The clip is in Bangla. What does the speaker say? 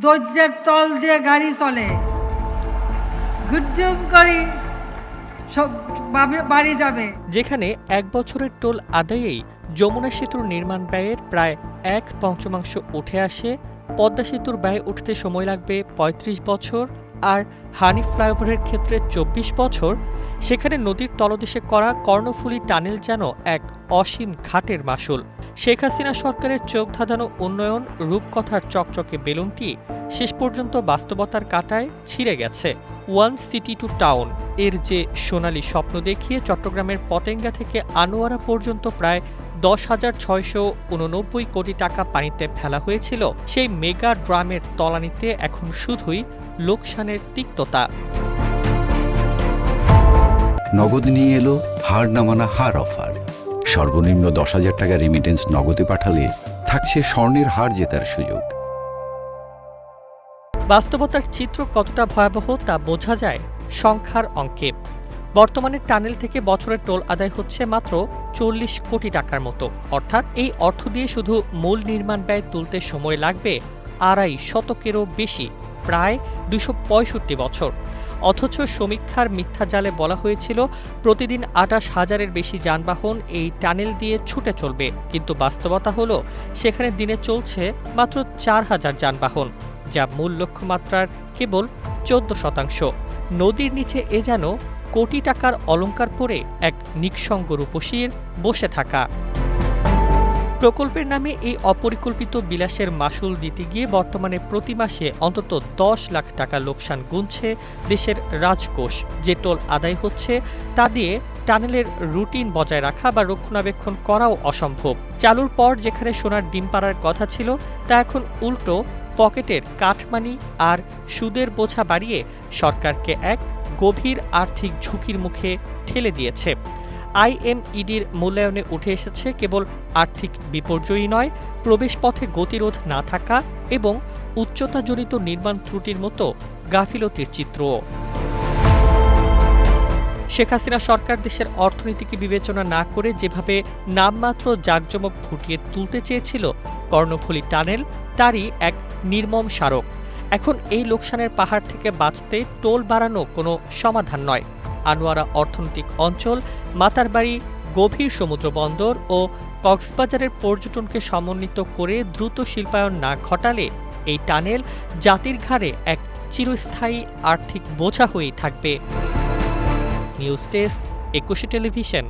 ধৈর্যের তল দিয়ে গাড়ি চলে, গুজুম করি সব বাড়ি যাবে। যেখানে ১ বছরের টোল আদায়েই যমুনা সেতুর নির্মাণ ব্যয়ের প্রায় ১/৫ উঠে আসে, পদ্মা সেতুর ব্যয় উঠতে সময় লাগবে ৩৫ বছর, আর হানিফ ফ্লাইওভারের ক্ষেত্রে ২৪ বছর, সেখানে নদীর তলদেশে করা কর্ণফুলী টানেল যেন এক অসীম ঘাটের মাসুল। শেখ হাসিনা সরকারের চোখ ধাঁধানো উন্নয়ন রূপকথার চকচকে বেলুনটি শেষ পর্যন্ত বাস্তবতার কাঁটায় ছিঁড়ে গেছে। ওয়ান সিটি টু টাউন এর যে সোনালী স্বপ্ন দেখিয়ে চট্টগ্রামের পতেঙ্গা থেকে আনোয়ারা পর্যন্ত প্রায় ১০,৬৮৯ কোটি টাকা পানিতে ফেলা হয়েছিল, সেই মেগা ড্রামের তলানিতে এখন শুধুই লোকসানের তিক্ততা। নগদ নিয়ে এলো হার নামানা হার অফার। সর্বনিম্ন ১০,০০০ টাকা রেমিটেন্স নগদে পাঠালে থাকছে স্বর্ণের হার জেতার সুযোগ। বাস্তবতার চিত্র কতটা ভয়াবহ তা বোঝা যায় সংখ্যার অঙ্কে। বর্তমানে টানেল থেকে বছরের টোল আদায় হচ্ছে মাত্র ৪০ কোটি টাকার মতো, অর্থাৎ এই অর্থ দিয়ে শুধু মূল নির্মাণ ব্যয় তুলতে সময় লাগবে ২.৫ শতকেরও বেশি, প্রায় ২৬৫ বছর। অথচ সমীক্ষার মিথ্যা জালে বলা হয়েছিল প্রতিদিন ২৮,০০০-এর বেশি যানবাহন এই টানেল দিয়ে ছুটে চলবে, কিন্তু বাস্তবতা হলো সেখানে দিনে চলছে মাত্র ৪,০০০ যানবাহন, যা মূল লক্ষ্যমাত্রার কেবল ১৪%। নদীর নিচে এ যেন কোটি টাকার অলংকার পরে এক নিঃসঙ্গ রূপসীর বসে থাকা। প্রকল্পের নামে এই অপরিকল্পিত বিলাসের মাসুল দিতে গিয়ে বর্তমানে প্রতি মাসে অন্তত ১০ লাখ টাকা লোকসান গুনছে দেশের রাজকোষ। যে টোল আদায় হচ্ছে তা দিয়ে টানেলের রুটিন বজায় রাখা বা রক্ষণাবেক্ষণ করাও অসম্ভব। চালুর পর যেখানে সোনার ডিম পাড়ার কথা ছিল, তা এখন উল্টো পকেটের কাঠমানি আর সুদের বোঝা বাড়িয়ে সরকারকে এক গভীর আর্থিক ঝুঁকির মুখে ঠেলে দিয়েছে। আইএমইডির মূল্যায়নে উঠে এসেছে কেবল আর্থিক বিপর্যয়ই নয়, প্রবেশপথে গতিরোধ না থাকা এবং উচ্চতাজনিত নির্মাণ ত্রুটির মতো গাফিলতির চিত্রও। শেখ হাসিনা সরকার দেশের অর্থনীতিকে বিবেচনা না করে যেভাবে নামমাত্র জাঁকজমক ফুটিয়ে তুলতে চেয়েছিল কর্ণফুলী টানেল, তারই এক নির্মম স্মারক। এখন এই লোকসানের পাহাড় থেকে বাঁচতে টোল বাড়ানো কোনো সমাধান নয়। আনোয়ারা অর্থনৈতিক অঞ্চল, মাতারবাড়ি গভীর সমুদ্র বন্দর ও কক্সবাজারের পর্যটনকে সমন্বিত করে দ্রুত শিল্পায়ন না ঘটালে এই টানেল জাতির ঘাড়ে এক চিরস্থায়ী আর্থিক বোঝা হয়েই থাকবে। News desk, ২১ television.